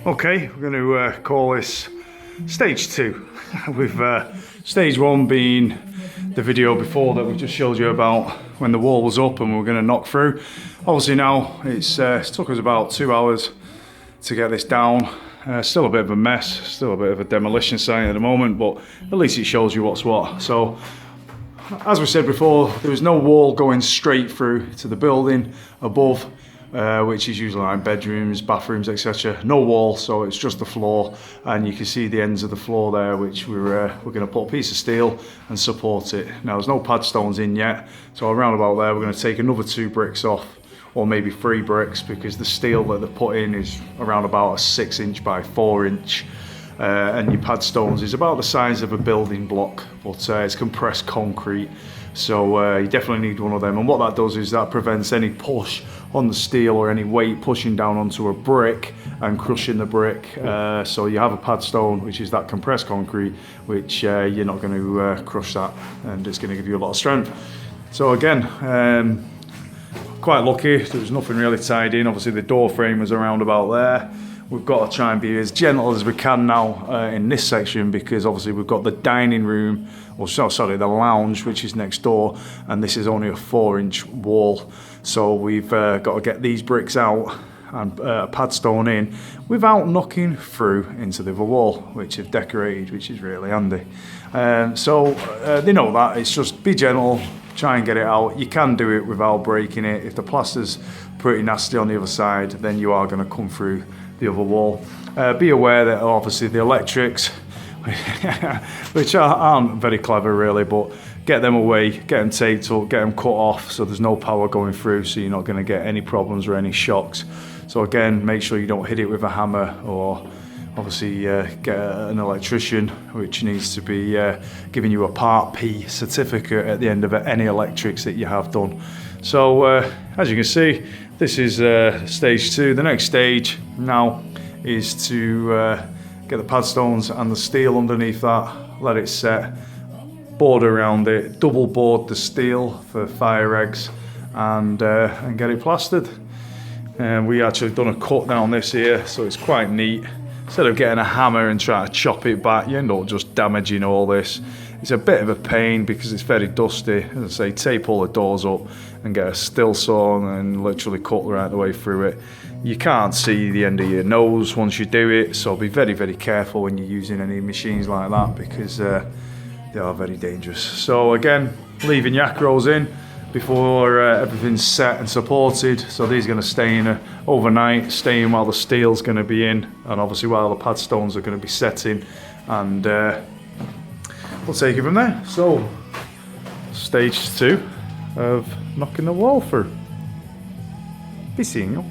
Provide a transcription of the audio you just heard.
Okay, we're going to call this stage 2. With stage 1 being the video before that we just showed you about when the wall was up and we were going to knock through. Obviously now it took us about 2 hours to get this down. Still a bit of a mess, still a bit of a demolition site at the moment, but at least it shows you what's what. So as we said before, there was no wall going straight through to the building above, which is usually like bedrooms, bathrooms, etc. No wall, so it's just the floor, and you can see the ends of the floor there, which we're going to put a piece of steel and support it. Now there's no pad stones in yet, so around about there we're going to take another 2 bricks off, or maybe 3 bricks, because the steel that they've put in is around about a 6" by 4", and your pad stones is about the size of a building block, but it's compressed concrete. So you definitely need one of them, and what that does is that prevents any push on the steel or any weight pushing down onto a brick and crushing the brick. So you have a pad stone, which is that compressed concrete, which you're not going to crush that, and it's going to give you a lot of strength. So again, quite lucky, there was nothing really tied in. Obviously the door frame was around about there. We've got to try and be as gentle as we can now in this section, because obviously we've got the dining room, or sorry, the lounge, which is next door, and this is only a 4" wall. So we've got to get these bricks out and a pad stone in without knocking through into the other wall, which they've decorated, which is really handy. So they know that, it's just be gentle, try and get it out. You can do it without breaking it. If the plaster's pretty nasty on the other side, then you are going to come through the other wall. Be aware that obviously the electrics, which aren't very clever really, but get them away, get them taped up, get them cut off so there's no power going through, so you're not going to get any problems or any shocks. So again, make sure you don't hit it with a hammer, or obviously get an electrician, which needs to be giving you a Part P certificate at the end of any electrics that you have done. So as you can see, this is stage 2. The next stage now is to get the pad stones and the steel underneath that, let it set, board around it, double board the steel for fire eggs, and get it plastered. And we actually done a cut down this here, so it's quite neat. Instead of getting a hammer and trying to chop it back, you end up just damaging all this. It's a bit of a pain because it's very dusty. As I say, tape all the doors up and get a still saw and literally cut right the way through it. You can't see the end of your nose once you do it, so be very, very careful when you're using any machines like that, because they are very dangerous. So again, leaving your acros in before everything's set and supported. So these are going to stay in overnight, staying while the steel's going to be in, and obviously while the pad stones are going to be setting, and we'll take it from there. So stage 2 of knocking the wall through. Be seeing you.